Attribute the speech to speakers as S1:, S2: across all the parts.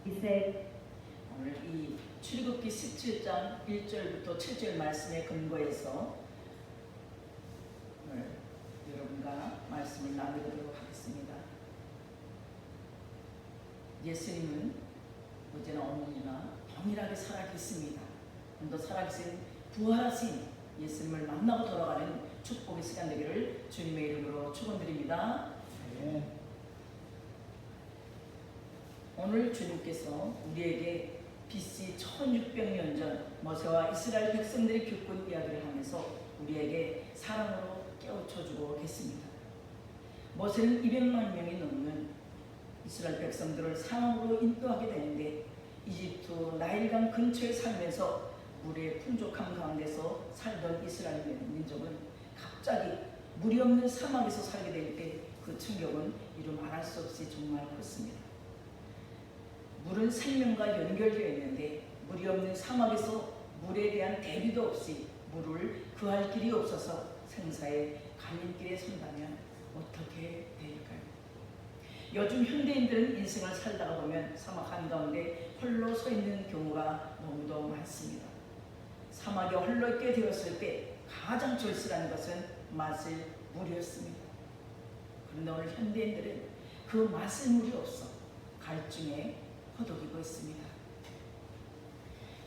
S1: He said,
S2: 오늘 이 출애굽기 17장 1절부터 7절 말씀에 근거해서 오늘 여러분과 말씀을 나누도록 하겠습니다. 예수님은 어제나 오늘이나 동일하게 살아계십니다. 또 살아계신 부활하신 예수님을 만나고 돌아가는 축복의 시간 되기를 주님의 이름으로 축원드립니다. 오늘 주님께서 우리에게 BC 1600년 전 모세와 이스라엘 백성들이 겪은 이야기를 하면서 우리에게 사랑으로 깨우쳐주고 계십니다. 모세는 200만 명이 넘는 이스라엘 백성들을 상황으로 인도하게 되는데 이집트 나일강 근처에 살면서 물의 풍족함 가운데서 살던 이스라엘 민족은 갑자기 물이 없는 사막에서 살게 될 때 그 충격은 이루 말할 수 없이 정말 컸습니다. 물은 생명과 연결되어 있는데 물이 없는 사막에서 물에 대한 대비도 없이 물을 구할 길이 없어서 생사의 갈림길에 선다면 어떻게 될까요? 요즘 현대인들은 인생을 살다가 보면 사막 한가운데 홀로 서 있는 경우가 너무도 많습니다. 사막에 홀로 있게 되었을 때 가장 절실한 것은 마실 물이었습니다. 그런데 오늘 현대인들은 그 마실 물이 없어 갈증에 허덕이고 있습니다.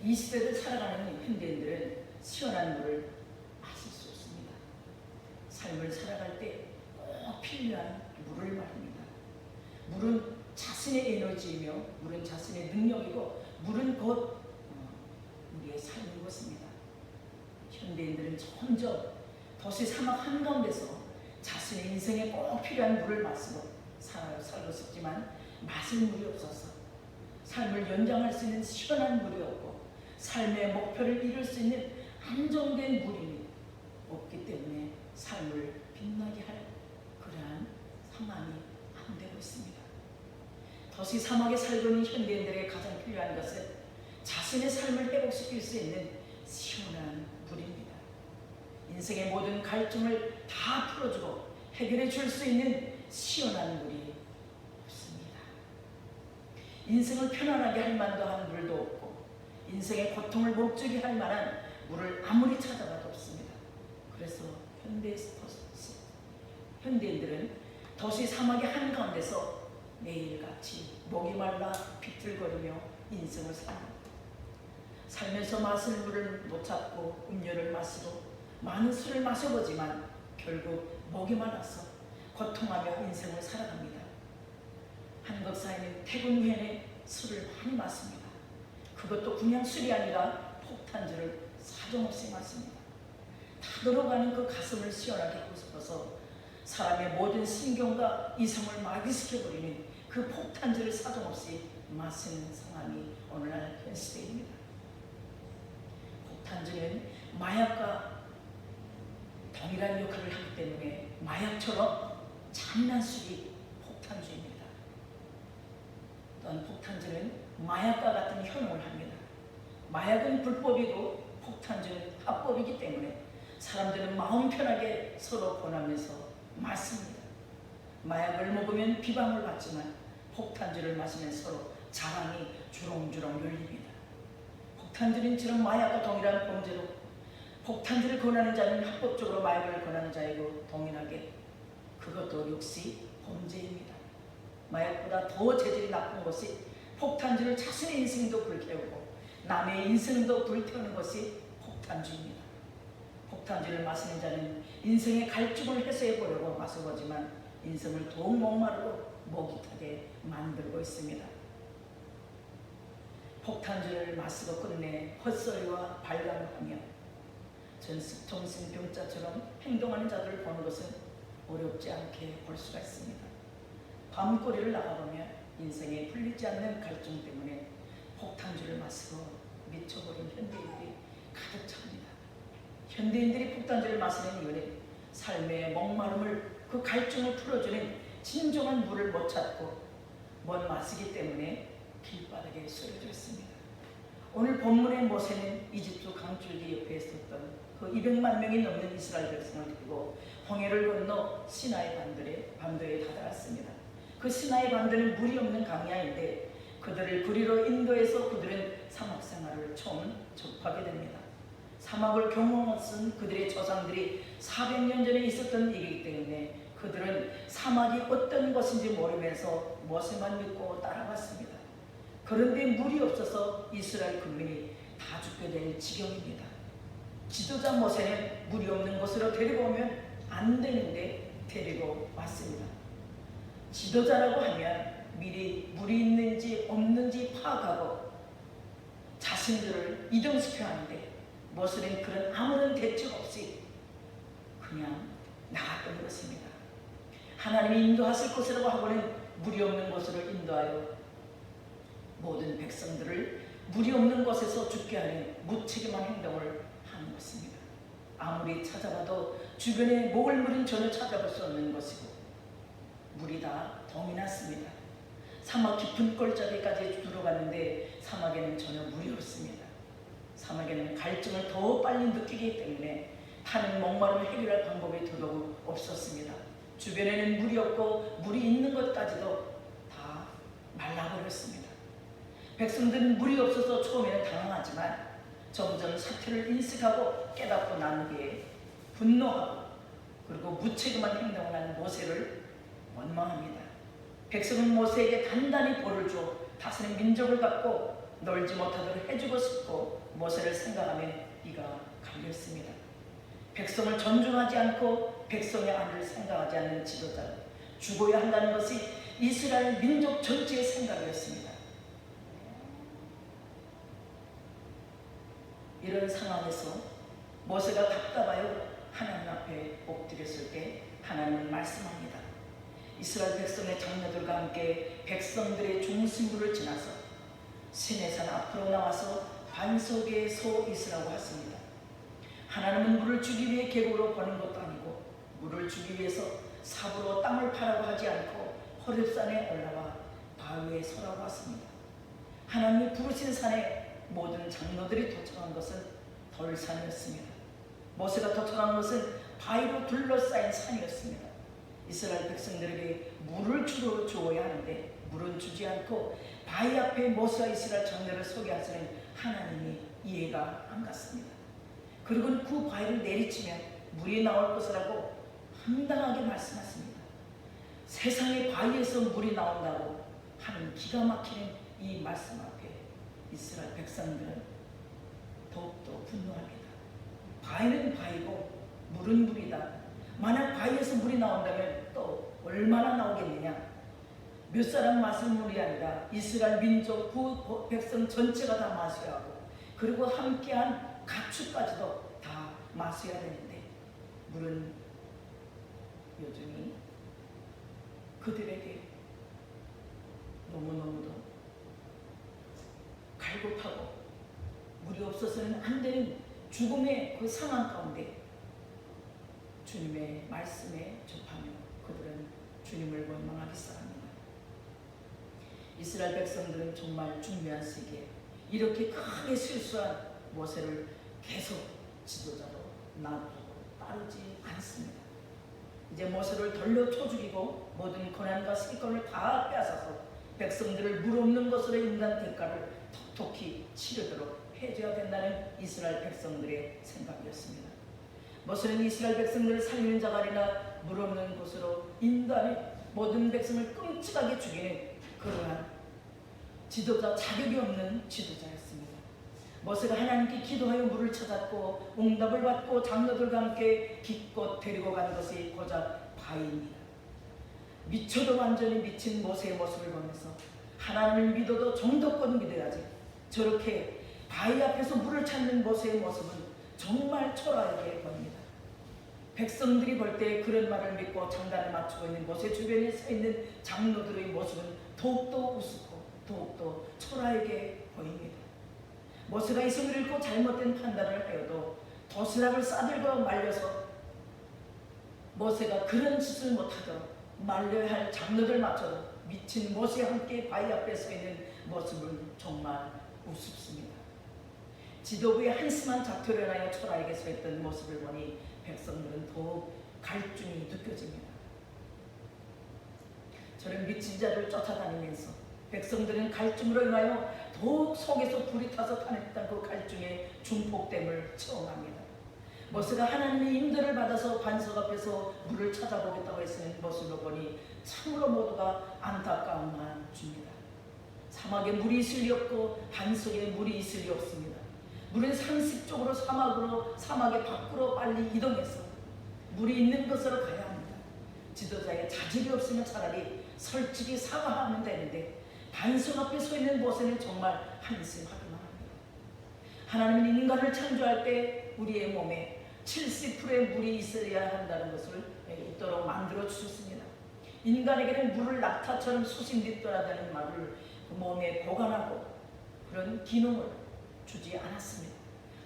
S2: 이 시대를 살아가는 현대인들은 시원한 물을 마실 수 없습니다. 삶을 살아갈 때 꼭 필요한 물을 말입니다. 물은 자신의 에너지이며 물은 자신의 능력이고 물은 곧 우리의 삶인 것입니다. 현대인들은 점점 도시 사막 한가운데서 자신의 인생에 꼭 필요한 물을 마시고 살고 싶지만 마실 물이 없어서 삶을 연장할 수 있는 시원한 물이 없고 삶의 목표를 이룰 수 있는 안정된 물이 없기 때문에 삶을 빛나게 할 그러한 상황이 안 되고 있습니다. 도시 사막에 살고 있는 현대인들에게 가장 필요한 것은 자신의 삶을 회복시킬 수 있는 시원한 물입니다. 인생의 모든 갈증을 다 풀어주고 해결해 줄 수 있는 시원한 물이 없습니다. 인생을 편안하게 할 만도 한 물도 없고 인생의 고통을 목적이 할 만한 물을 아무리 찾아봐도 없습니다. 그래서 현대인들은 도시 사막의 한가운데서 매일같이 목이 말라 비틀거리며 인생을 삽니다. 살면서 마실 물을 못 찾고 음료를 마시고 많은 술을 마셔보지만 결국 목이 말라서 고통하며 인생을 살아갑니다. 한국 사회는 퇴근 후에는 술을 많이 마십니다. 그것도 그냥 술이 아니라 폭탄주를 사정없이 마십니다. 다 들어가는 그 가슴을 시원하게 하고 싶어서 사람의 모든 신경과 이성을 마비시켜버리는 그 폭탄주를 사정없이 마시는 상황이 오늘날 현 시대입니다. 폭탄주는 마약과 동일한 역할을 하기 때문에 마약처럼 잔인한 술이 폭탄주입니다. 또한 폭탄주는 마약과 같은 현혹을 합니다. 마약은 불법이고 폭탄주는 합법이기 때문에 사람들은 마음 편하게 서로 권하면서 마십니다. 마약을 먹으면 비방을 받지만 폭탄주를 마시면 서로 자랑이 주렁주렁 열립니다. 폭탄주는 이처럼 마약과 동일한 범죄로 폭탄주를 권하는 자는 합법적으로 마약을 권하는 자이고 동일하게 그것도 역시 범죄입니다. 마약보다 더 재질이 나쁜 것이 폭탄주를 자신의 인생도 불태우고 남의 인생도 불태우는 것이 폭탄주입니다. 폭탄주를 마시는 자는 인생의 갈증을 해소해 보려고 마셔보지만 인생을 더욱 목마르고 목이 타게 만들고 있습니다. 폭탄주를 마시고 끝내 헛소리와 발광을 하며 정신병자처럼 행동하는 자들을 보는 것은 어렵지 않게 볼 수가 있습니다. 밤거리를 나가보면 인생에 풀리지 않는 갈증 때문에 폭탄주를 마시고 미쳐버린 현대인들이 가득 찹니다. 현대인들이 폭탄주를 마시는 이유는 삶의 목마름을 그 갈증을 풀어주는 진정한 물을 못 찾고 못 마시기 때문에 길바닥에 쓰러져 있습니다. 오늘 본문의 모세는 이집트 강줄기 옆에 있었던 그 200만 명이 넘는 이스라엘 백성을 데리고 홍해를 건너 시나이 반도에 다다랐습니다. 그 시나이 반도는 물이 없는 강야인데 그 그들을 그리로 인도해서 그들은 사막 생활을 처음 접하게 됩니다. 사막을 경험했은 그들의 조상들이 400년 전에 있었던 일이기 때문에 그들은 사막이 어떤 것인지 모르면서 모세만 믿고 따라갔습니다. 그런데 물이 없어서 이스라엘 국민이 다 죽게 될 지경입니다. 지도자 모세는 물이 없는 곳으로 데리고 오면 안 되는데 데리고 왔습니다. 지도자라고 하면 미리 물이 있는지 없는지 파악하고 자신들을 이동시켜야 하는데 모세는 그런 아무런 대책 없이 그냥 나갔던 것입니다. 하나님이 인도하실 곳이라고 하고는 물이 없는 곳으로 인도하여 모든 백성들을 물이 없는 곳에서 죽게 하는 무책임한 행동을 하는 것입니다. 아무리 찾아봐도 주변에 먹을 물은 전혀 찾아볼 수 없는 것이고 물이 다 동이 났습니다. 사막 깊은 골짜기까지 들어갔는데 사막에는 전혀 물이 없습니다. 사막에는 갈증을 더 빨리 느끼기 때문에 타는 목마름을 해결할 방법이 더더욱 없었습니다. 주변에는 물이 없고 물이 있는 것까지도 다 말라버렸습니다. 백성들은 물이 없어서 처음에는 당황하지만 점점 사태를 인식하고 깨닫고 난 후에 분노하고 그리고 무책임한 행동을 하는 모세를 원망합니다. 백성은 모세에게 단단히 벌을 줘 다스린 민족을 갖고 놀지 못하도록 해주고 싶고 모세를 생각하면 이가 갈렸습니다. 백성을 존중하지 않고 백성의 안을 생각하지 않는 지도자는 죽어야 한다는 것이 이스라엘 민족 전체의 생각이었습니다. 이런 상황에서 모세가 답답하여 하나님 앞에 엎드렸을 때 하나님은 말씀합니다. 이스라엘 백성의 장로들과 함께 백성들의 중심부를 지나서 시내산 앞으로 나와서 반석에 서 있으라고 하십니다. 하나님은 물을 주기 위해 계곡으로 보낸 것도 아니고 물을 주기 위해서 삽으로 땅을 파라고 하지 않고 호렙산에 올라와 바위에 서라고 하십니다. 하나님이 부르신 산에 모든 장로들이 도착한 것은 돌산이었습니다. 모세가 도착한 것은 바위로 둘러싸인 산이었습니다. 이스라엘 백성들에게 물을 주어야 하는데 물은 주지 않고 바위 앞에 모세와 이스라엘 장로를 서게 하시는 하나님이 이해가 안 갔습니다. 그리고 그 바위를 내리치면 물이 나올 것이라고 황당하게 말씀하십니다. 세상의 바위에서 물이 나온다고 하는 기가 막히는 이 말씀 앞에 이스라엘 백성들은 더욱더 분노합니다. 바위는 바위고 물은 물이다. 만약 바위에서 물이 나온다면 또 얼마나 나오겠느냐. 몇 사람 마실 물이 아니라 이스라엘 민족 그 백성 전체가 다 마셔야 하고 그리고 함께한 가축까지도 다 마셔야 되는데 물은 여전히 그들에게 너무너무도 갈급하고 물이 없어서는 안 되는 죽음의 그 상황 가운데 주님의 말씀에 접하며 그들은 주님을 원망하기 시작합니다. 이스라엘 백성들은 정말 중요한 시기에 이렇게 크게 실수한 모세를 계속 지도자로 놔두고 따르지 않습니다. 이제 모세를 돌려쳐 죽이고 모든 고난과 시건을 다 빼앗아서 백성들을 물 없는 것으로 인간 대가를 톡톡히 치르도록 해줘야 된다는 이스라엘 백성들의 생각이었습니다. 모세는 이스라엘 백성들을 살리는 자갈이나 물 없는 곳으로 인도하는 모든 백성을 끔찍하게 죽이는 그러한 지도자 자격이 없는 지도자였습니다. 모세가 하나님께 기도하여 물을 찾았고 응답을 받고 장로들과 함께 기껏 데리고 간 것이 고작 바위입니다. 미쳐도 완전히 미친 모세의 모습을 보면서 하나님을 믿어도 정도껏 믿어야지 저렇게 바위 앞에서 물을 찾는 모세의 모습은 정말 초라하게 보입니다. 백성들이 볼 때 그런 말을 믿고 장단을 맞추고 있는 모세 주변에 서 있는 장로들의 모습은 더욱더 우습고 더욱더 초라하게 보입니다. 모세가 이성을 잃고 잘못된 판단을 하여도 도시락을 싸들고 말려서 모세가 그런 짓을 못하도록 말려야 할 장로들 맞춰도 미친 모세와 함께 바위 앞에 서 있는 모습은 정말 우습습니다. 지도부의 한심한 작토를 하여 초라하게 서 있던 모습을 보니 백성들은 더욱 갈증이 느껴집니다. 저는 미친 자를 쫓아다니면서 백성들은 갈증으로 인하여 더욱 속에서 불이 타서 타냈던 그 갈증의 중폭됨을 체험합니다. 모세가 하나님의 인도를 받아서 반석 앞에서 물을 찾아보겠다고 했으는 모습을 보니 참으로 모두가 안타까운 마음입니다. 사막에 물이 있을 리 없고 반석에 물이 있을 리 없습니다. 물은 상식적으로 사막의 밖으로 빨리 이동해서 물이 있는 곳으로 가야 합니다. 지도자의 자질이 없으면 차라리 솔직히 사과하면 되는데 반석 앞에 서 있는 모세는 정말 한심하기만 합니다. 하나님은 인간을 창조할 때 우리의 몸에 70%의 물이 있어야 한다는 것을 있도록 만들어 주셨습니다. 인간에게는 물을 낙타처럼 수심뒷돌아다니는 말을 그 몸에 보관하고 그런 기능을 주지 않았습니다.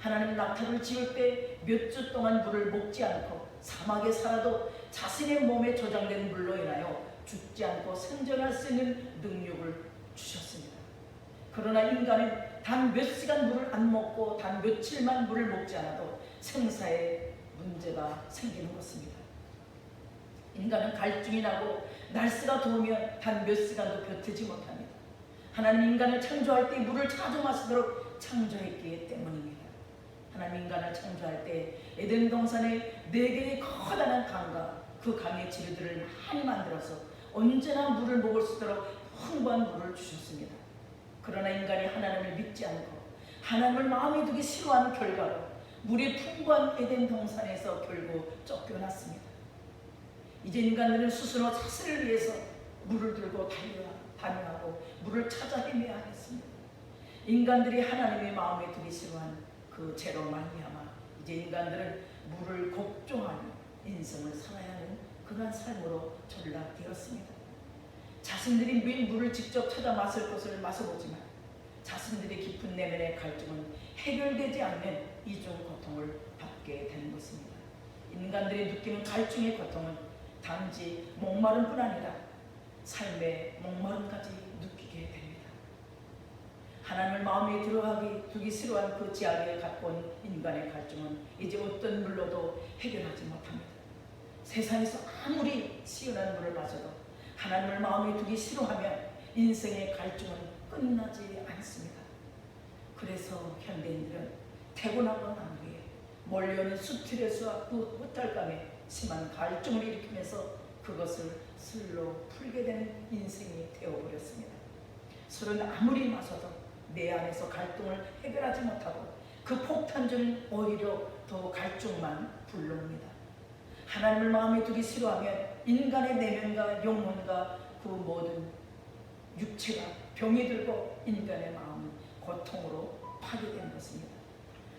S2: 하나님은 낙타를 지을 때 몇 주 동안 물을 먹지 않고 사막에 살아도 자신의 몸에 저장된 물로 인하여 죽지 않고 생존할 수 있는 능력을 주셨습니다. 그러나 인간은 단 몇 시간 물을 안 먹고 단 며칠만 물을 먹지 않아도 생사에 문제가 생기는 것입니다. 인간은 갈증이 나고 날씨가 더우면 단 몇 시간도 버티지 못합니다. 하나님 인간을 창조할 때 물을 자주 마시도록 창조했기 때문입니다. 하나님 인간을 창조할 때 에덴 동산에 4개의 커다란 강과 그 강의 지류들을 많이 만들어서 언제나 물을 먹을 수 있도록 풍부한 물을 주셨습니다. 그러나 인간이 하나님을 믿지 않고 하나님을 마음에 두기 싫어하는 결과로 물이 풍부한 에덴 동산에서 결국 쫓겨났습니다. 이제 인간들은 스스로 자신을 위해서 물을 들고 다녀하고 물을 찾아 헤매야 하겠습니다. 인간들이 하나님의 마음에 두기 싫어한 그 죄로 말미암아 이제 인간들은 물을 걱정하며 인생을 살아야 하는 그런 삶으로 전락되었습니다. 자신들이 물을 직접 찾아 마실 것을 마셔보지만 자신들의 깊은 내면의 갈증은 해결되지 않는 이중 고통을 받게 되는 것입니다. 인간들이 느끼는 갈증의 고통은 단지 목마름 뿐 아니라 삶의 목마름까지 느끼게 됩니다. 하나님을 마음에 두기 싫어한 그 지하를 갖고 온 인간의 갈증은 이제 어떤 물로도 해결하지 못합니다. 세상에서 아무리 시원한 물을 마셔도 하나님을 마음에 두기 싫어하면 인생의 갈증은 끝나지 않습니다. 그래서 현대인들은 태고나고 난 후에 몰려오는 스트레스와 그 무탈감에 심한 갈증을 일으키면서 그것을 술로 풀게 되는 인생이 되어버렸습니다. 술은 아무리 마셔도 내 안에서 갈등을 해결하지 못하고 그 폭탄주는 오히려 더 갈증만 불러옵니다. 하나님을 마음에 두기 싫어하면 인간의 내면과 영혼과 그 모든 육체가 병이 들고 인간의 마음은 고통으로 파괴된 것입니다.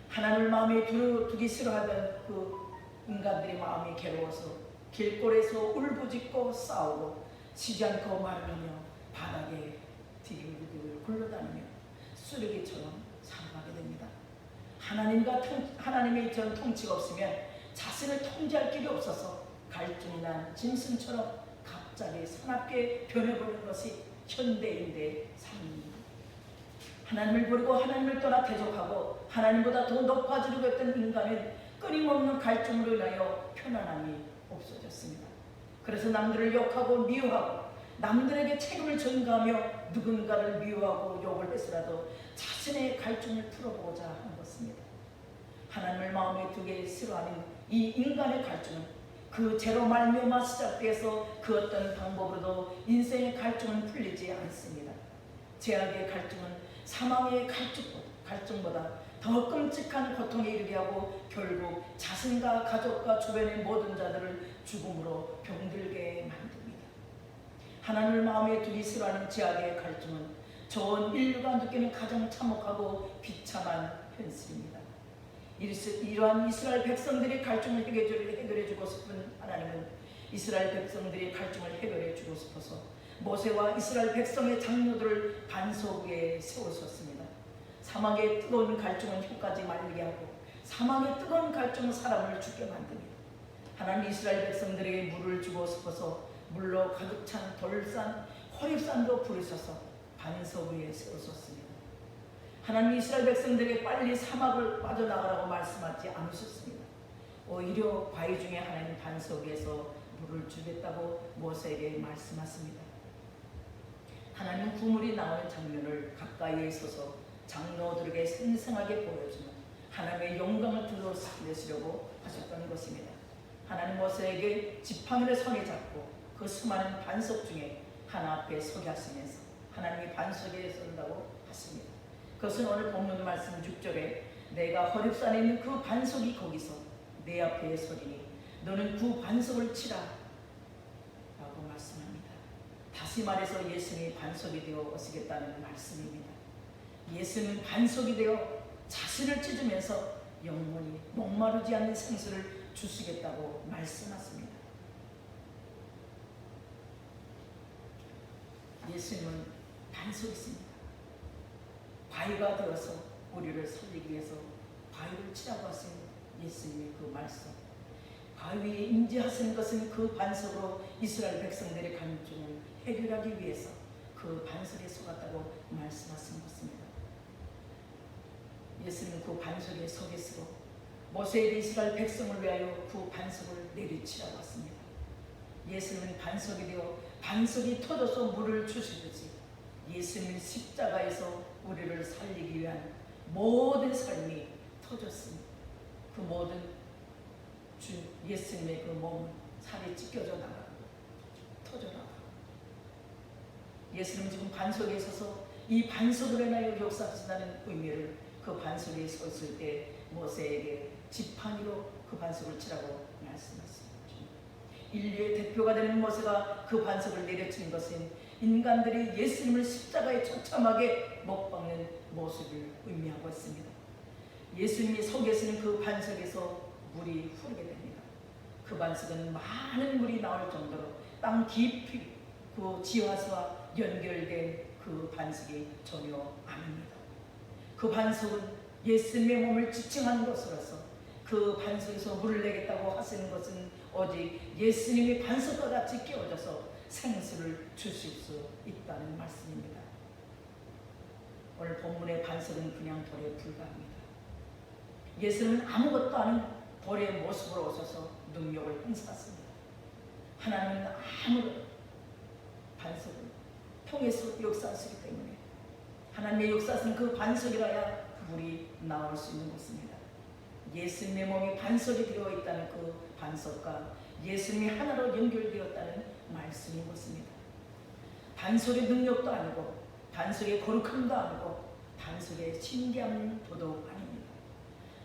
S2: 하나님을 마음에 두기 싫어하던 그 인간들의 마음이 괴로워서 길거리에서 울부짖고 싸우고 쉬지 않고 말을 하며 바닥에 디글디글 굴러다니며 쓰레기처럼 살아가게 됩니다. 하나님의 전 통치가 없으면 자신을 통제할 길이 없어서 갈증이 난 짐승처럼 갑자기 사납게 변해버리는 것이 현대인의 삶입니다. 하나님을 버리고 하나님을 떠나 대적하고 하나님보다 더 높아지려고 했던 인간은 끊임없는 갈증으로 인하여 편안함이 없어졌습니다. 그래서 남들을 욕하고 미워하고 남들에게 책임을 전가하며 누군가를 미워하고 욕을 해서라도 자신의 갈증을 풀어보고자 하는 것입니다. 하나님을 마음에 두기 싫어하는 이 인간의 갈증은 그 죄로 말미암아 시작돼서 그 어떤 방법으로도 인생의 갈증은 풀리지 않습니다. 죄악의 갈증은 사망의 갈증보다 더 끔찍한 고통에 이르게 하고 결국 자신과 가족과 주변의 모든 자들을 죽음으로 병들게 만듭니다. 하나님을 마음에 두기 싫어하는 죄악의 갈증은 전 인류가 느끼는 가장 참혹하고 비참한 현실입니다. 이러한 이스라엘 백성들의 갈증을 해결해주고 싶은 하나님은 이스라엘 백성들의 갈증을 해결해주고 싶어서 모세와 이스라엘 백성의 장로들을 반석 위에 세우셨습니다. 사막의 뜨거운 갈증은 혀까지 말리게 하고 사막의 뜨거운 갈증은 사람을 죽게 만듭니다. 하나님 이스라엘 백성들에게 물을 주고 싶어서 물로 가득 찬 돌산, 호렙산도 부르셔서 반석 위에 세우셨습니다. 하나님 이스라엘 백성들에게 빨리 사막을 빠져나가라고 말씀하지 않으셨습니다. 오히려 바위 중에 하나님 반석 위에서 물을 주겠다고 모세에게 말씀하십니다. 하나님 구물이 나오는 장면을 가까이에 서서 장로들에게 생생하게 보여주며 하나님의 영광을 드러내시려고 하셨던 것입니다. 하나님 모세에게 지팡이를 손에 잡고 그 수많은 반석 중에 하나 앞에 서게 하시면서 하나님이 반석에 선다고 하십니다. 그것은 오늘 본문 말씀 6절에 내가 호렙산에 있는 그 반석이 거기서 내 앞에 서리니 너는 그 반석을 치라 라고 말씀합니다. 다시 말해서 예수님이 반석이 되어 오시겠다는 말씀입니다. 예수는 반석이 되어 자신을 찢으면서 영원히 목마르지 않는 생수를 주시겠다고 말씀하십니다. 예수님은 반석이십니다. 바위가 되어서 우리를 살리기 위해서 바위를 치라고 하신 예수님의 그 말씀, 바위에 임재하신 것은 그 반석으로 이스라엘 백성들의 간증을 해결하기 위해서 그 반석에 속았다고 말씀하신 것입니다. 예수님은 그 반석에 서 계시고 모세에게 이스라엘 백성을 위하여 그 반석을 내리치라고 했습니다. 예수님은 반석이 되어 반석이 터져서 물을 주시듯이 예수님은 십자가에서 우리를 살리기 위한 모든 삶이 터졌습니다. 그 모든 예수님의 그 몸은 살이 찢겨져 나가고 터져 나가고 예수님은 지금 반석에 서서 이 반석으로 인하여 역사하신다는 의미를 그 반석에 섰을 때 모세에게 지팡이로 그 반석을 치라고 말씀하셨습니다. 인류의 대표가 되는 모세가 그 반석을 내려친 것은 인간들이 예수님을 십자가에 처참하게 못 박는 모습을 의미하고 있습니다. 예수님이 서 계시는 그 반석에서 물이 흐르게 됩니다. 그 반석은 많은 물이 나올 정도로 땅 깊이 그 지하수와 연결된 그 반석이 전혀 아닙니다. 그 반석은 예수님의 몸을 지칭하는 것으로서 그 반석에서 물을 내겠다고 하시는 것은 오직 예수님의 반석과 같이 끼워져서 생수를 주실 수 있다는 말씀입니다. 오늘 본문의 반석은 그냥 돌에 불과합니다. 예수님은 아무것도 아닌 돌의 모습으로 오셔서 능력을 행사하십니다. 하나님은 아무런 반석을 통해서 역사하시기 때문에 하나님의 역사하신 그 반석이라야 물이 나올 수 있는 것입니다. 예수님의 몸이 반석이 되어 있다는 그 반석과 예수님이 하나로 연결되었다는 말씀인 것입니다. 반석의 능력도 아니고 반석의 거룩함도 아니고 반석의 신기함도 아닙니다.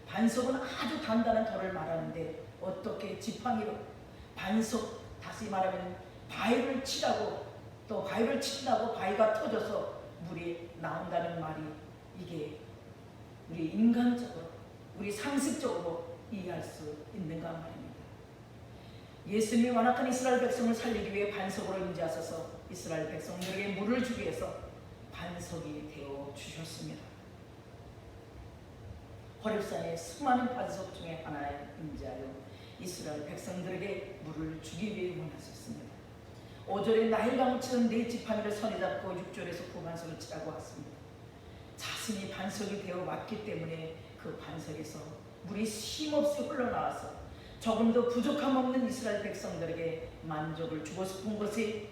S2: 반석은 아주 단단한 돌을 말하는데 어떻게 지팡이로 반석, 다시 말하면 바위를 치라고, 또 바위를 친다고 바위가 터져서 물이 나온다는 말이, 이게 우리 인간적으로, 우리 상식적으로 이해할 수 있는가 말입니다. 예수님이 완악한 이스라엘 백성을 살리기 위해 반석으로 임재하셔서 이스라엘 백성들에게 물을 주기 위해서 반석이 되어 주셨습니다. 호렙산의 수많은 반석 중에 하나에 임재하여 이스라엘 백성들에게 물을 주기 위해 원하셨습니다. 5절에 나일강을 치던 네 지팡이를 손에 잡고 6절에서 그 반석을 치라고 했습니다. 자신이 반석이 되어 왔기 때문에 그 반석에서 물이 쉼없이 흘러나와서 조금도 부족함 없는 이스라엘 백성들에게 만족을 주고 싶은 것이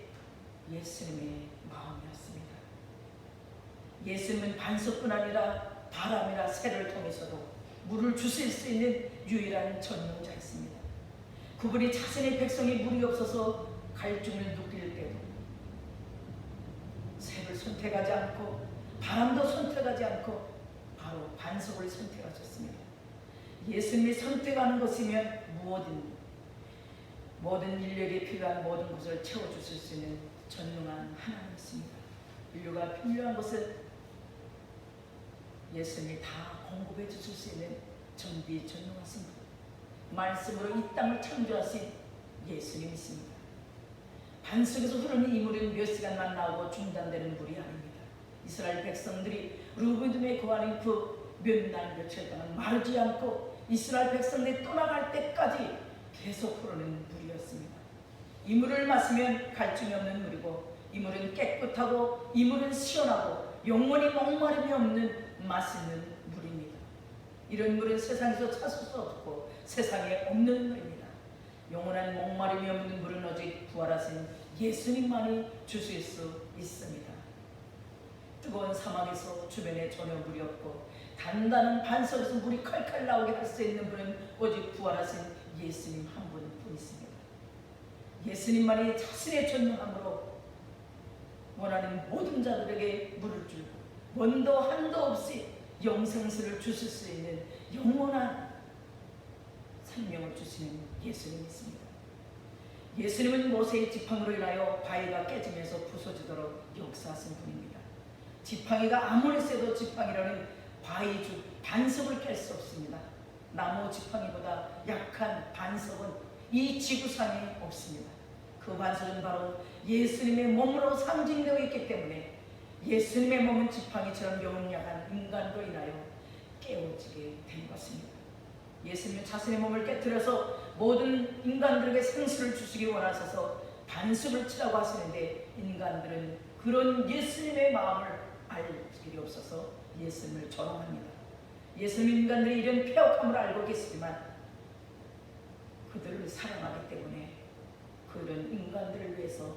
S2: 예수님의 마음이었습니다. 예수님은 반석뿐 아니라 바람이나 새를 통해서도 물을 주실 수 있는 유일한 전능자였습니다. 그분이 자신의 백성이 물이 없어서 갈증을 느낄 때도 새를 선택하지 않고 바람도 선택하지 않고 바로 반석을 선택하셨습니다. 예수님이 선택하는 것이면 모든 인류에게 필요한 모든 것을 채워주실 수 있는 전능한 하나님이십니다. 인류가 필요한 것을 예수님이 다 공급해 주실 수 있는 전비전능하십니다. 말씀으로 이 땅을 창조하신 예수님이십니다. 반석에서 흐르는 이 물은 몇 시간만 나오고 중단되는 물이 아닙니다. 이스라엘 백성들이 루비딤에 거하는 그 몇 날 며칠 동안 마르지 않고 이스라엘 백성들이 떠나갈 때까지 계속 흐르는 물이었습니다. 이 물을 마시면 갈증이 없는 물이고, 이 물은 깨끗하고, 이 물은 시원하고 영원히 목마름이 없는 맛있는 물입니다. 이런 물은 세상에서 찾을 수 없고 세상에 없는 물입니다. 영원한 목마름이 없는 물은 오직 부활하신 예수님만이 주실 수 있습니다. 뜨거운 사막에서 주변에 전혀 물이 없고 단단한 반석에서 물이 칼칼 나오게 할 수 있는 분은 오직 부활하신 예수님 한 분뿐이십니다. 예수님만이 자신의 전능함으로 원하는 모든 자들에게 물을 주고 원도 한도 없이 영생수를 주실 수 있는 영원한 생명을 주시는 예수님이 있습니다. 예수님은 모세의 지팡이로 인하여 바위가 깨지면서 부서지도록 역사하신 분입니다. 지팡이가 아무리 세도 지팡이라는 바위 반석을 깰 수 없습니다. 나무 지팡이보다 약한 반석은 이 지구상에 없습니다. 그 반석은 바로 예수님의 몸으로 상징되어 있기 때문에 예수님의 몸은 지팡이처럼 연약한 인간으로 인하여 깨어지게 된 것입니다. 예수님은 자신의 몸을 깨뜨려서 모든 인간들에게 생수를 주시기 원하셔서 반석을 치라고 하시는데 인간들은 그런 예수님의 마음을 알 길이 없어서 예수님을 조롱합니다. 예수님 인간들이 이런 폐역함을 알고 계시지만 그들을 사랑하기 때문에 그런 인간들을 위해서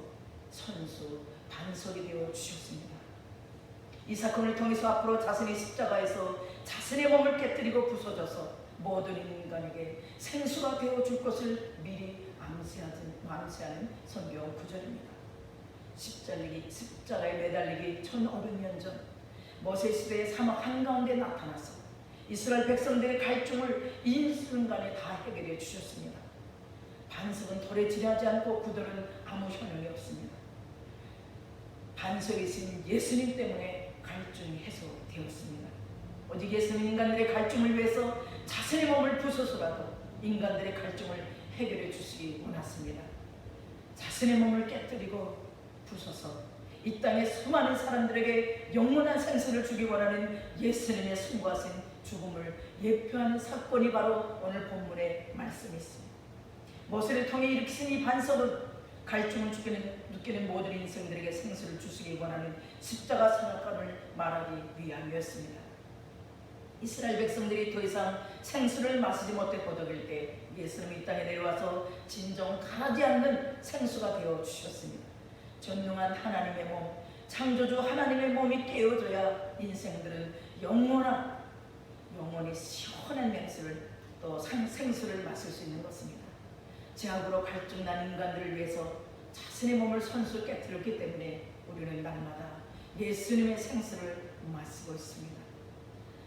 S2: 선수 반석이 되어 주셨습니다. 이 사건을 통해서 앞으로 자신의 십자가에서 자신의 몸을 깨뜨리고 부서져서 모든 인간에게 생수가 되어 줄 것을 미리 암시하는 성경 구절입니다. 십자가에 매달리기 1500년 전 모세 시대의 사막 한가운데 나타나서 이스라엘 백성들의 갈증을 이 순간에 다 해결해 주셨습니다. 반석은 돌에 지나지 않고 그들은 아무 효능이 없습니다. 반석이신 예수님 때문에 갈증이 해소되었습니다. 오직 예수님 인간들의 갈증을 위해서 자신의 몸을 부숴서라도 인간들의 갈증을 해결해 주시기 원하십니다. 자신의 몸을 깨뜨리고 부숴서 이 땅의 수많은 사람들에게 영원한 생수를 주기 원하는 예수님의 숭고하신 죽음을 예표하는 사건이 바로 오늘 본문의 말씀이 있습니다. 모세를 통해 일으키신 이 반석은 갈증을 느끼는 모든 인생들에게 생수를 주시기 원하는 십자가 사건을 말하기 위함이었습니다. 이스라엘 백성들이 더 이상 생수를 마시지 못해 고독일 때 예수님이 이 땅에 내려와서 진정 가라지 않는 생수가 되어 주셨습니다. 전능한 하나님의 몸, 창조주 하나님의 몸이 깨어져야 인생들은 영원히 시원한 맹수를 또 생수를 마실 수 있는 것입니다. 죄악으로 갈증난 인간들을 위해서 자신의 몸을 선수 깨뜨렸기 때문에 우리는 날마다 예수님의 생수를 마시고 있습니다.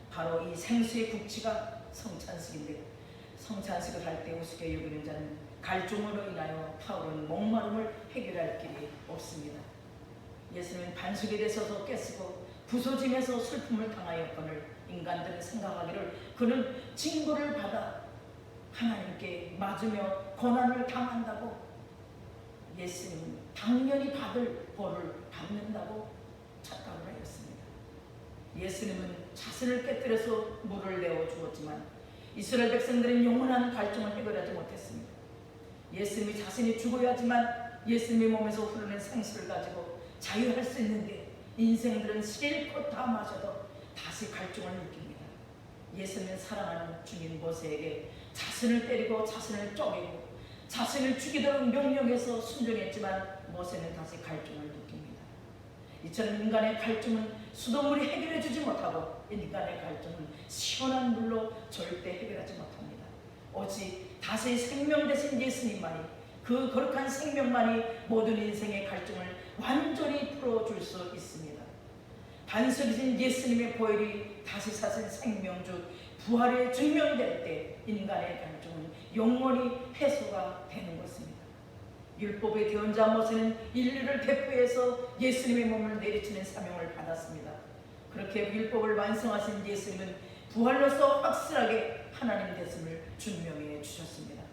S2: 바로 이 생수의 국치가 성찬식인데 성찬식을 할 때 우습게 여기는 자는 갈증으로 인하여 타오른 목마름을 해결할 길이 없습니다. 예수님은 반석에 대해서도 깨쓰고 부서지면서 슬픔을 당하였거늘 인간들은 생각하기를 그는 징벌을 받아 하나님께 맞으며 고난을 당한다고 예수님은 당연히 받을 벌을 받는다고 착각을 하였습니다. 예수님은 자신을 깨뜨려서 물을 내어 주었지만 이스라엘 백성들은 영원한 갈증을 해결하지 못했습니다. 예수님이 자신이 죽어야 하지만 예수님의 몸에서 흐르는 생수를 가지고 자유할 수 있는데 인생들은 실컷 다 마셔도 다시 갈증을 느낍니다. 예수님은 사랑하는 주님 모세에게 자신을 때리고 자신을 쪼개고 자신을 죽이도록 명령해서 순종했지만 모세는 다시 갈증을 느낍니다. 이처럼 인간의 갈증은 수돗물이 해결해 주지 못하고 인간의 갈증은 시원한 물로 절대 해결하지 못합니다. 오직 다시 생명 되신 예수님만이 그 거룩한 생명만이 모든 인생의 갈증을 완전히 풀어줄 수 있습니다. 반석이신 예수님의 보혈이 다시 사신 생명주 부활의 증명이 될 때 인간의 갈증은 영원히 해소가 되는 것입니다. 율법의 대언자 모세는 인류를 대표해서 예수님의 몸을 내리치는 사명을 받았습니다. 그렇게 율법을 완성하신 예수님은 부활로서 확실하게 하나님 되심을 증명해 주셨습니다.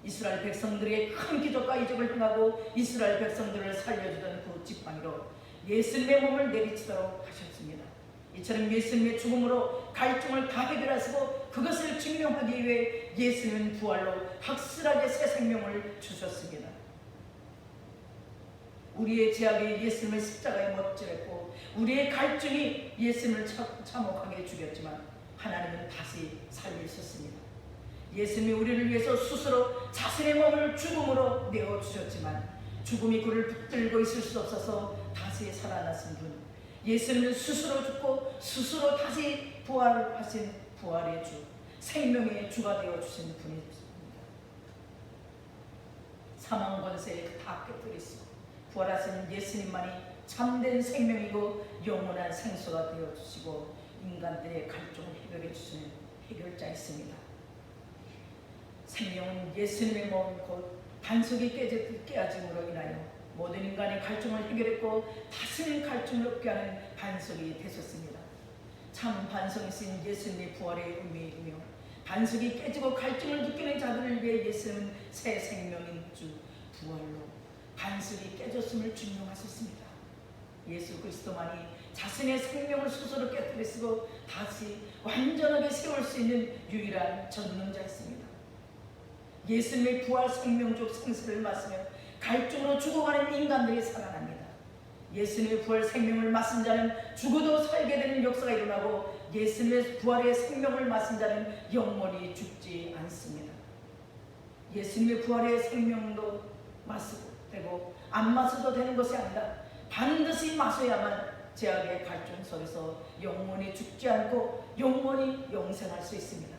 S2: 이스라엘 백성들에게 큰 기적과 이적을 행하고 이스라엘 백성들을 살려주던 그 지팡이로 예수님의 몸을 내리치도록 하셨습니다. 이처럼 예수님의 죽음으로 갈증을 다 해결하시고 그것을 증명하기 위해 예수님은 부활로 확실하게 새 생명을 주셨습니다. 우리의 죄악이 예수님의 십자가에 못질했고 우리의 갈증이 예수님을 참혹하게 죽였지만 하나님은 다시 살리셨습니다. 예수님이 우리를 위해서 스스로 자신의 몸을 죽음으로 내어주셨지만 죽음이 그를 붙들고 있을 수 없어서 다시 살아나신 분 예수님은 스스로 죽고 스스로 다시 부활하신 부활의 주, 생명의 주가 되어 주신 분이십니다. 사망 권세에 다 깨뜨리시고 부활하신 예수님만이 참된 생명이고 영원한 생수가 되어 주시고 인간들의 갈증을 해결해 주시는 해결자였습니다. 생명은 예수님의 몸 곧 반석이 깨어짐으로 인하여 모든 인간의 갈증을 해결했고 다스린 갈증을 없게 하는 반석이 되셨습니다. 참 반석이신 예수님의 부활의 의미이며 반석이 깨지고 갈증을 느끼는 자들을 위해 예수님은 새 생명인 주 부활로 반석이 깨졌음을 증명하셨습니다. 예수 그리스도만이 자신의 생명을 스스로 깨뜨리시고 다시 완전하게 세울 수 있는 유일한 전능자였습니다. 예수님의 부활 생명적 생수를 마시며 갈증으로 죽어가는 인간들이 살아납니다. 예수님의 부활 생명을 마신 자는 죽어도 살게 되는 역사가 일어나고 예수님의 부활의 생명을 마신 자는 영원히 죽지 않습니다. 예수님의 부활의 생명도 마시고 되고 안 마셔도 되는 것이 아니라 반드시 마셔야만 죄악의 갈증 속에서 영원히 죽지 않고 영원히 영생할 수 있습니다.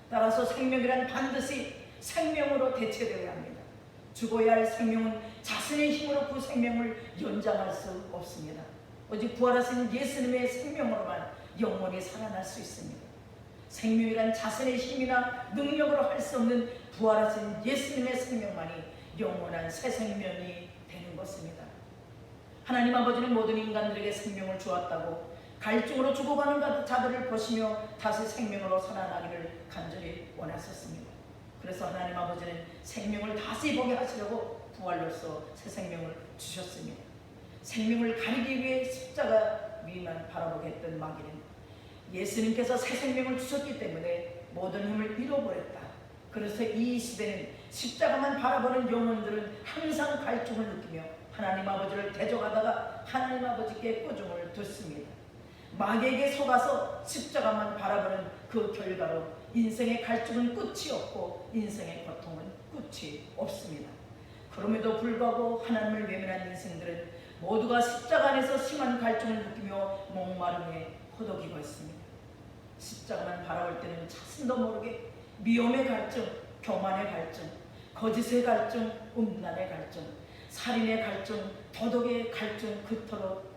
S2: 따라서 생명이란 반드시 생명으로 대체되어야 합니다. 죽어야 할 생명은 자신의 힘으로 그 생명을 연장할 수 없습니다. 오직 부활하신 예수님의 생명으로만 영원히 살아날 수 있습니다. 생명이란 자신의 힘이나 능력으로 할 수 없는 부활하신 예수님의 생명만이 영원한 새 생명이 되는 것입니다. 하나님 아버지는 모든 인간들에게 생명을 주었다고 갈증으로 죽어가는 자들을 보시며 다시 생명으로 살아나기를 간절히 원하셨습니다. 그래서 하나님 아버지는 생명을 다시 보게 하시려고 부활로서 새 생명을 주셨습니다. 생명을 가리기 위해 십자가 위만 바라보게 했던 마귀는 예수님께서 새 생명을 주셨기 때문에 모든 힘을 잃어버렸다. 그래서 이 시대는 십자가만 바라보는 영혼들은 항상 갈증을 느끼며 하나님 아버지를 대적하다가 하나님 아버지께 꾸중을 듣습니다. 마귀에게 속아서 십자가만 바라보는 그 결과로 인생의 갈증은 끝이 없고 인생의 고통은 끝이 없습니다. 그럼에도 불구하고 하나님을 외면한 인생들은 모두가 십자가 안에서 심한 갈증을 느끼며 목마름에 허덕이고 있습니다. 십자가만 바라볼 때는 자신도 모르게 미움의 갈증, 교만의 갈증, 거짓의 갈증, 음란의 갈증, 살인의 갈증, 도덕의 갈증, 그토록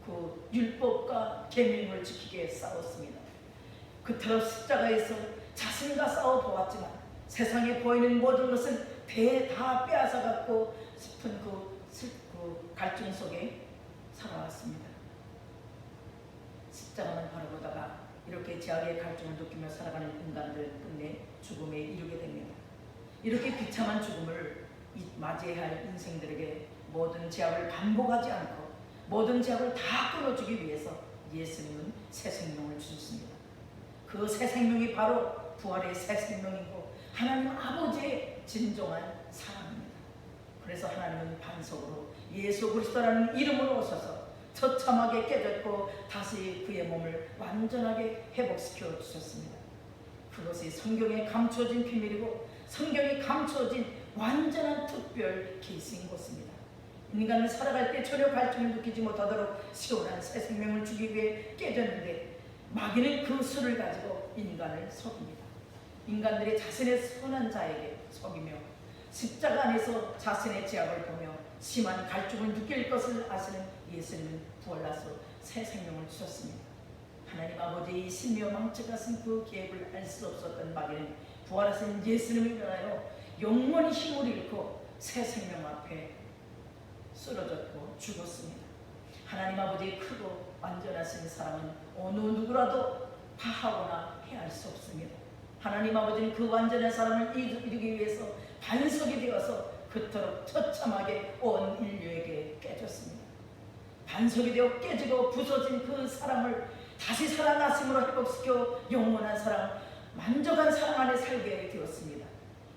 S2: 그 율법과 계명을 지키기에 싸웠습니다. 그토록 십자가에서 자신과 싸워보았지만 세상에 보이는 모든 것은 다 빼앗아갖고 싶은 그 갈증 속에 살아왔습니다. 십자가만 바라보다가 이렇게 죄악의 갈증을 느끼며 살아가는 인간들 끝내 죽음에 이르게 됩니다. 이렇게 비참한 죽음을 맞이해야 할 인생들에게 모든 죄악을 반복하지 않고 모든 죄악을 다 끊어주기 위해서 예수님은 새 생명을 주셨습니다. 그 새 생명이 바로 부활의 새 생명이고 하나님 아버지의 진정한 사랑입니다. 그래서 하나님은 반석으로 예수 그리스도라는 이름으로 오셔서 처참하게 깨졌고 다시 그의 몸을 완전하게 회복시켜 주셨습니다. 그것이 성경에 감춰진 비밀이고 성경에 감춰진 완전한 특별 계시인 것입니다. 인간은 살아갈 때 전혀 갈증을 느끼지 못하도록 시원한 새 생명을 주기 위해 깨졌는데 마귀는 그 수를 가지고 인간을 속입니다. 인간들이 자신의 선한 자에게 속이며 십자가 안에서 자신의 죄악을 보며 심한 갈증을 느낄 것을 아시는 예수님은 부활나서 새 생명을 주셨습니다. 하나님 아버지의 신묘망측하신 그 계획을 알 수 없었던 마귀는 부활하신 예수님을 인하여 영원히 힘을 잃고 새 생명 앞에 쓰러졌고 죽었습니다. 하나님 아버지의 크고 완전하신 사랑은 어느 누구라도 파하거나 해할 수 없습니다. 하나님 아버지는 그 완전한 사랑을 이루기 위해서 반석이 되어서 그토록 처참하게 온 인류에게 깨졌습니다. 반석이 되어 깨지고 부서진 그 사랑을 다시 살아나심으로 회복시켜 영원한 사랑, 만족한 사랑 안에 살게 되었습니다.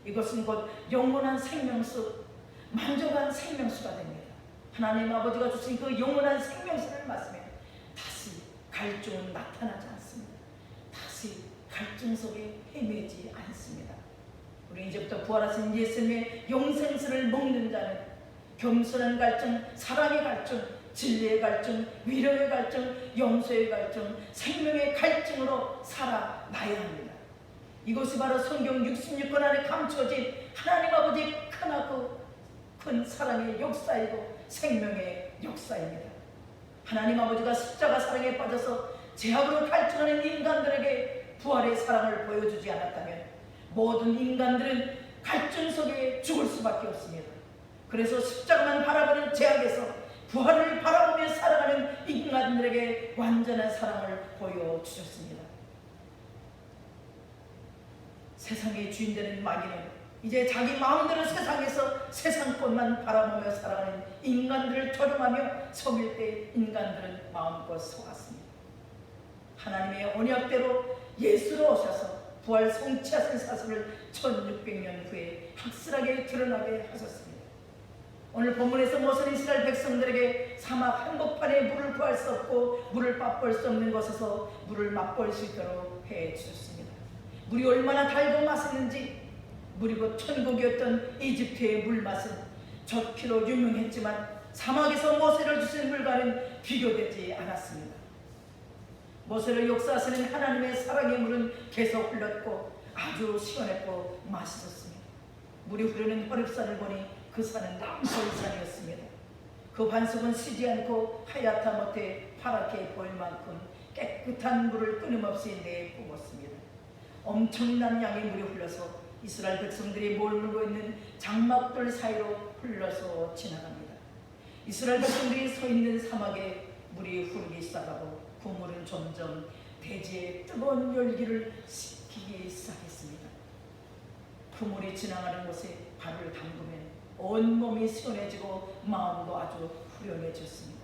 S2: 이것은 곧 영원한 생명수, 만족한 생명수가 됩니다. 하나님 아버지가 주신 그 영원한 생명수를 마시면 다시 갈증은 나타나지 않습니다. 다시 갈증 속에 헤매지 않습니다. 우리 이제부터 부활하신 예수님의 영생수를 먹는 자는 겸손한 갈증, 사랑의 갈증, 진리의 갈증, 위로의 갈증, 용서의 갈증, 생명의 갈증으로 살아나야 합니다. 이것이 바로 성경 66권 안에 감춰진 하나님 아버지의 크나고 큰 사랑의 역사이고 생명의 역사입니다. 하나님 아버지가 십자가 사랑에 빠져서 죄악으로 갈증하는 인간들에게 부활의 사랑을 보여주지 않았다면 모든 인간들은 갈증 속에 죽을 수밖에 없습니다. 그래서 십자가만 바라보는 죄악에서 부활을 바라보며 살아가는 인간들에게 완전한 사랑을 보여주셨습니다. 세상의 주인되는 마귀는 이제 자기 마음대로 세상에서 세상 것만 바라보며 살아가는 인간들을 조롱하며 속일 때 인간들은 마음껏 속았습니다. 하나님의 언약대로 예수로 오셔서 부활 성취하신 사실을 1600년 후에 확실하게 드러나게 하셨습니다. 오늘 본문에서 모세는 이스라엘 백성들에게 사막 한복판에 물을 구할 수 없고 물을 맛볼 수 없는 곳에서 물을 맛볼 수 있도록 해주셨습니다. 물이 얼마나 달고 맛있는지, 물이 곧 천국이었던 이집트의 물맛은 좋기로 유명했지만 사막에서 모세를 주신 물과는 비교되지 않았습니다. 모세를 역사하시는 하나님의 사랑의 물은 계속 흘렀고 아주 시원했고 맛있었습니다. 물이 흐르는 호렙산을 보니 그 산은 남솔산이었습니다. 그 반석은 쉬지 않고 하얗다 못해 파랗게 보일 만큼 깨끗한 물을 끊임없이 내뿜었습니다. 엄청난 양의 물이 흘러서 이스라엘 백성들이 머물고 있는 장막들 사이로 흘러서 지나갑니다. 이스라엘 백성들이 서 있는 사막에 물이 흐르기 시작하고 그 물은 점점 대지의 뜨거운 열기를 식히기 시작했습니다. 그 물이 지나가는 곳에 발을 담그면 온몸이 시원해지고 마음도 아주 후련해졌습니다.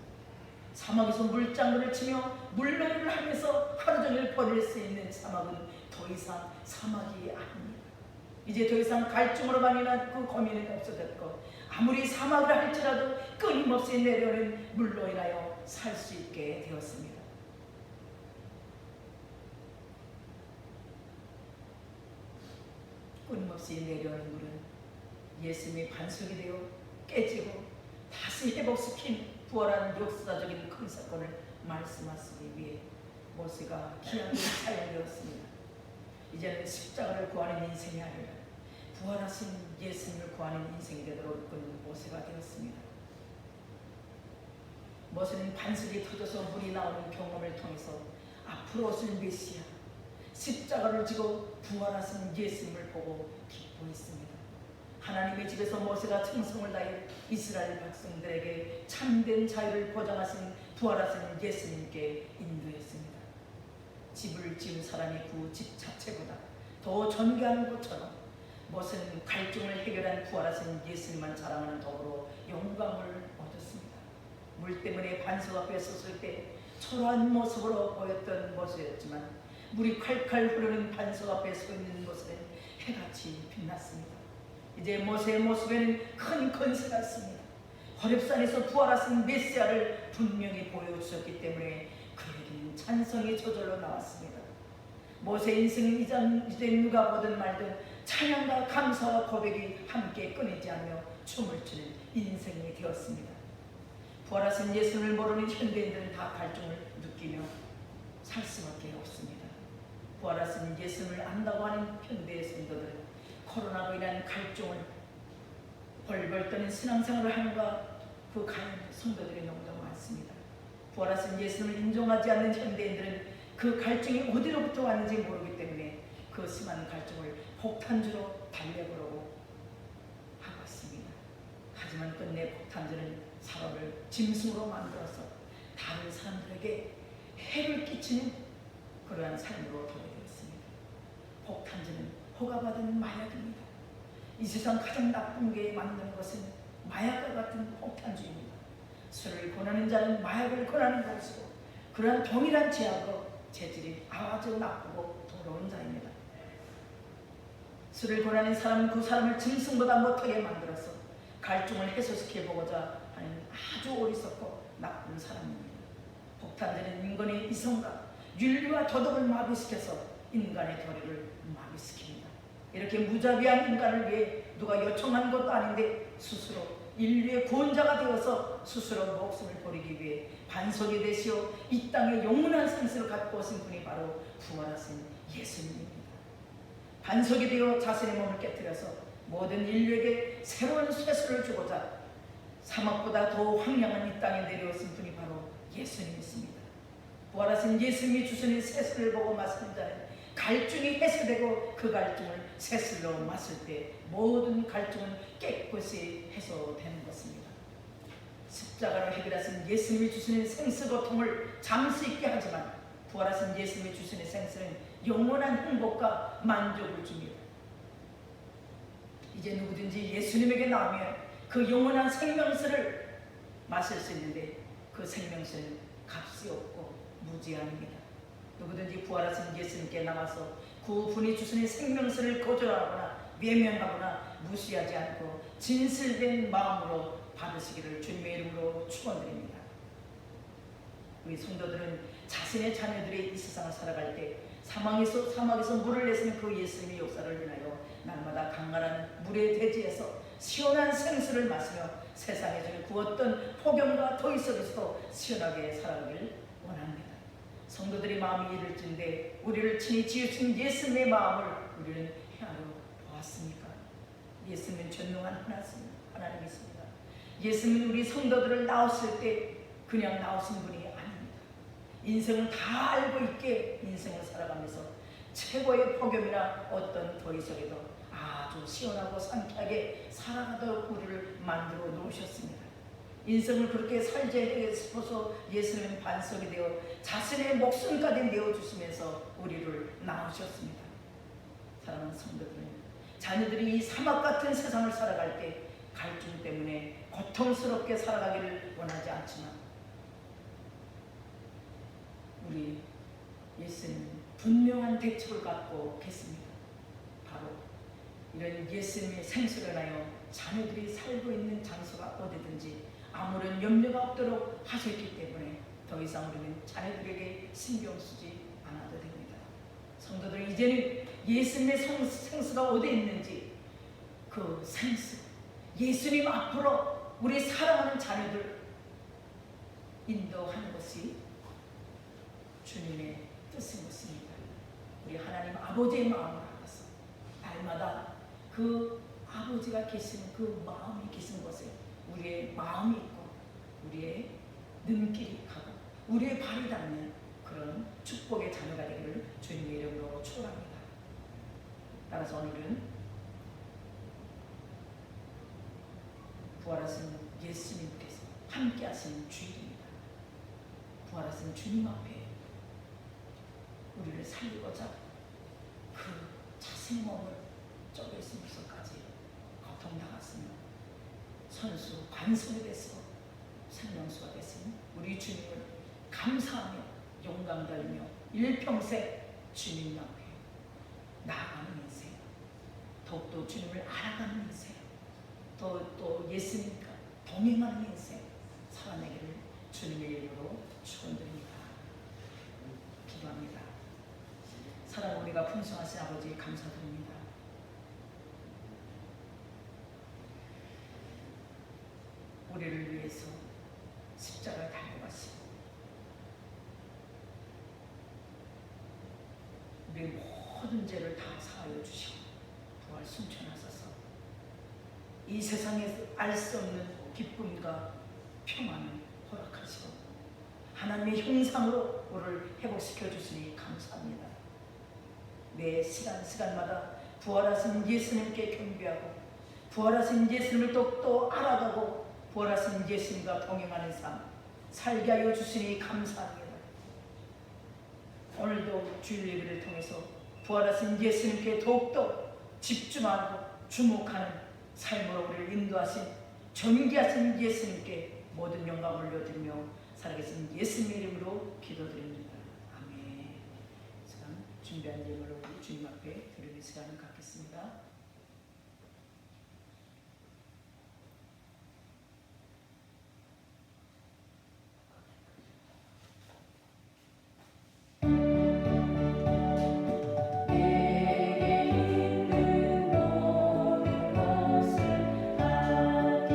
S2: 사막에서 물장구를 치며 물놀이를 하면서 하루 종일 보낼 수 있는 사막은 더 이상 사막이 아닙니다. 이제 더 이상 갈증으로만 인한 그 고민은 없어졌고 아무리 사막을 할지라도 끊임없이 내려오는 물로 인하여 살 수 있게 되었습니다. 끊임없이 내려오는 물은 예수님의 반석이 되어 깨지고 다시 회복시킨 부활한 역사적인 큰 사건을 말씀하시기 위해 모세가 귀하게 사용되었습니다. 이제는 십자가를 구하는 인생이 아니라 부활하신 예수님을 구하는 인생이 되도록 이끄는 모세가 되었습니다. 모세는 반석이 터져서 물이 나오는 경험을 통해서 앞으로 오실 메시아, 십자가를 지고 부활하신 예수님을 보고 기뻐했습니다. 하나님의 집에서 모세가 충성을 다해 이스라엘 백성들에게 참된 자유를 보장하신 부활하신 예수님께 인도했습니다. 집을 지은 사람이 그 집 자체보다 더 존귀한 것처럼 모세는 갈증을 해결한 부활하신 예수님만 자랑하는 덕으로 영광을 얻었습니다. 물 때문에 반석 앞에 섰을 때 초라한 모습으로 보였던 모세였지만 물이 칼칼 흐르는 반석 앞에 서 있는 모습은 해같이 빛났습니다. 이제 모세의 모습에는 큰 권세가 있습니다. 호렙산에서 부활하신 메시아를 분명히 보여주셨기 때문에 그에게는 찬송이 저절로 나왔습니다. 모세 인생은 이제 누가 보든 말든 찬양과 감사와 고백이 함께 끊이지 않며 춤을 추는 인생이 되었습니다. 부활하신 예수를 모르는 현대인들은 다 갈증을 느끼며 살 수밖에 없습니다. 부활하신 예수를 안다고 하는 현대의 성도들은 코로나로 인한 갈증을 벌벌 떠는 신앙생활을 하는가 그 가는 성도들이 너무도 많습니다. 부활하신 예수를 인정하지 않는 현대인들은 그 갈증이 어디로부터 왔는지 모르기 때문에 그 심한 갈증을 폭탄주로 달래보려고 하고 있습니다. 하지만 끝내 폭탄주는 사람을 짐승으로 만들어서 다른 사람들에게 해를 끼치는 그러한 삶으로 돌아가겠습니다. 폭탄주는 허가받은 마약입니다. 이 세상 가장 나쁜 게 만드는 것은 마약과 같은 폭탄주입니다. 술을 권하는 자는 마약을 권하는 것이고 그러한 동일한 죄악으로 재질이 아주 나쁘고 더러운 자입니다. 술을 권하는 사람은 그 사람을 짐승보다 못하게 만들어서 갈증을 해소시켜보고자 하는 아주 어리석고 나쁜 사람입니다. 폭탄주는 인간의 이성과 윤리와 도덕을 마비시켜서 인간의 도리를 마비시킵니다. 이렇게 무자비한 인간을 위해 누가 요청한 것도 아닌데 스스로 인류의 구원자가 되어서 스스로 목숨을 버리기 위해 반석이 되시어 이 땅에 영원한 생수를 갖고 오신 분이 바로 부활하신 예수님입니다. 반석이 되어 자신의 몸을 깨뜨려서 모든 인류에게 새로운 쇠수를 주고자 사막보다 더 황량한 이 땅에 내려오신 분이 바로 예수님이십니다. 부활하신 예수님이 주시는 쇠수를 보고 마시는 자는 갈증이 해소되고 그 갈증을 새술로 마실 때 모든 갈증은 깨끗이 해소되는 것입니다. 십자가로 해결하신 예수님이 주시는 생수 고통을 잠시 있게 하지만 부활하신 예수님이 주시는 생수는 영원한 행복과 만족을 줍니다. 이제 누구든지 예수님에게 나오면 그 영원한 생명수를 마실 수 있는데 그 생명수는 값이 없고 무제한입니다. 누구든지 부활하신 예수님께 나와서 그분이 주시는 생명수를 거절하거나 외면하거나 무시하지 않고 진실된 마음으로 받으시기를 주님의 이름으로 축원드립니다. 우리 성도들은 자신의 자녀들이 이 세상을 살아갈 때 사막에서 물을 내시는 그 예수님의 역사를 인하여 날마다 강건한 물의 대지에서 시원한 생수를 마시며 세상에 주는 그 어떤 폭염과 더위 속에서도 시원하게 살아가길 원합니다. 성도들의 마음이 이럴진데 우리를 친히 지으신 예수님의 마음을 우리는 헤아려 보았습니까? 예수님은 전능한 하나님이십니다. 예수님은 우리 성도들을 낳으실 때 그냥 낳으신 분이 아닙니다. 인생을 다 알고 있게 인생을 살아가면서 최고의 폭염이나 어떤 더위 속에도 아주 시원하고 상쾌하게 살아가도록 우리를 만들어 놓으셨습니다. 인생을 그렇게 살게 싶어서 예수님은 반석이 되어 자신의 목숨까지 내어주시면서 우리를 낳으셨습니다. 사랑하는 성도들, 자녀들이 이 사막 같은 세상을 살아갈 때 갈증 때문에 고통스럽게 살아가기를 원하지 않지만 우리 예수님은 분명한 대책을 갖고 계십니다. 바로 이런 예수님의 생수를 인하여 자녀들이 살고 있는 장소가 어디든지 아무런 염려가 없도록 하셨기 때문에 더 이상 우리는 자녀들에게 신경 쓰지 않아도 됩니다. 성도들, 이제는 예수님의 생수가 어디에 있는지 그 생수, 예수님 앞으로 우리 사랑하는 자녀들 인도하는 것이 주님의 뜻인 것입니다. 우리 하나님 아버지의 마음을 알아서 날마다 그 아버지가 계시는 그 마음이 계신 곳에 우리의 마음이 있고 우리의 눈길이 가고 우리의 발이 닿는 그런 축복의 자녀가 되기를 주님의 이름으로 축원합니다. 따라서 오늘은 부활하신 예수님께서 함께 하신 주일입니다. 부활하신 주님 앞에 우리를 살리고자 그 자신의 몸을 쪼개시면서까지 고통당했으며 선수 반석이 돼서 생명수가 되신 우리 주님을 감사하며 용감 달며 일평생 주님 앞에 나아가는 인생, 더욱더 주님을 알아가는 인생, 또 예수님과 동행하는 인생 살아내기를 주님의 이름으로 축원드립니다. 기도합니다. 사랑 우리가 풍성하신 아버지 감사드립니다. 우리를 위해서 십자가를 달려가시고 우리의 모든 죄를 다 사하여 주시고 부활 승천하셔서 이 세상에서 알 수 없는 기쁨과 평안을 허락하시고 하나님의 형상으로 우리를 회복시켜 주시니 감사합니다. 매 시간마다 부활하신 예수님께 경배하고 부활하신 예수님을 또 알아가고 부활하신 예수님과 동행하는 삶 살게 하여 주시니 감사합니다. 오늘도 주일 예배를 통해서 부활하신 예수님께 더욱더 집중하고 주목하는 삶으로 우리를 인도하신 존귀하신 예수님께 모든 영광을 올려드리며 살아계신 예수님의 이름으로 기도드립니다. 아멘. 시간 준비한 예물을 우리 주님 앞에 드리는 시간을 갖겠습니다.
S1: 내게 있는 모든 것을 아낌없이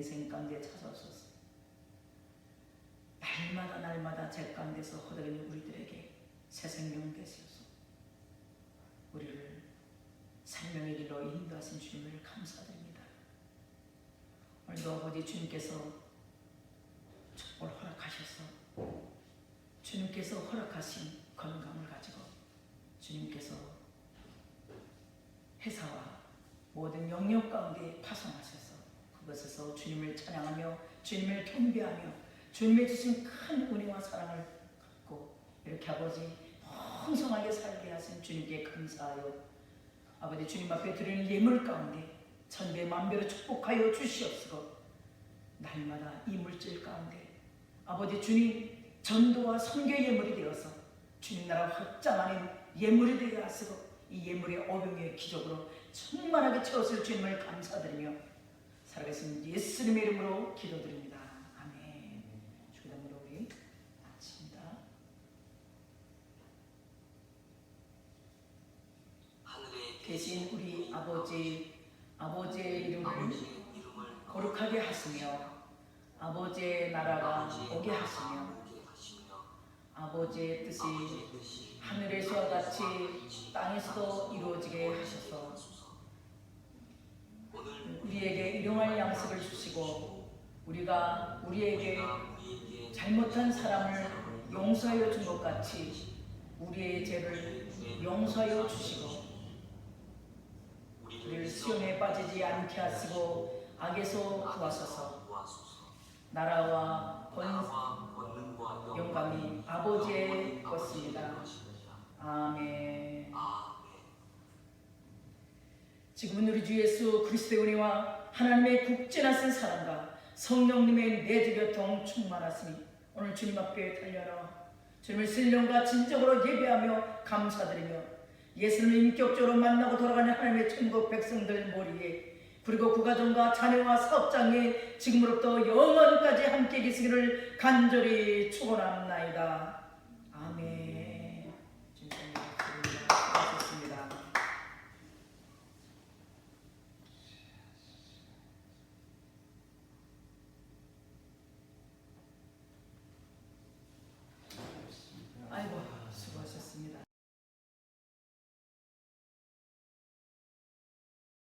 S2: 인생 가운데 찾아오소서. 날마다 죄 가운데서 허덕이는 우리들에게 새 생명 되시옵소서. 우리를 생명의 길로 인도하신 주님을 감사드립니다. 오늘도 아버지 주님께서 축복을 허락하셔서 주님께서 허락하신 건강을 가지고 주님께서 회사와 모든 영역 가운데 파송하셔서 그것에서 주님을 찬양하며 주님을 경배하며 주님의 주신 큰 은혜와 사랑을 갖고 이렇게 아버지 풍성하게 살게 하신 주님께 감사하여 아버지 주님 앞에 드리는 예물 가운데 천배 만배로 축복하여 주시옵시고 날마다 이 물질 가운데 아버지 주님 전도와 선교 예물이 되어서 주님 나라 확장하는 예물이 되게 하시고 이 예물의 오병의 기적으로 충만하게 채웠을 주님을 감사드리며 살아계신 예수님의 이름으로 기도드립니다. 아멘. 주기도문으로 우리 마칩니다. 계신 우리 아버지의 이름을 거룩하게 하시며 아버지의 나라가 오게 하시며 아버지의 뜻이 하늘에서와 같이 땅에서도 이루어지게 하셔서 우리에게 일용할 양식을 주시고 우리가 우리에게 잘못한 사람을 용서하여 준 것 같이 우리의 죄를 용서하여 주시고 우리를 시험에 빠지지 않게 하시고 악에서 구하소서. 나라와 권능과 영광이 아버지의 것입니다. 아멘. 지금은 우리 주 예수 그리스도의 은혜와 하나님의 국진하신 사랑과 성령님의 내주교통 충만하시니 오늘 주님 앞에 달려라 주님을 신령과 진정으로 예배하며 감사드리며 예수님을 인격적으로 만나고 돌아가는 하나님의 천국 백성들 머리에 그리고 그 가정과 자녀와 사업장에 지금으로부터 영원까지 함께 계시기를 간절히 축원합나이다. 아멘.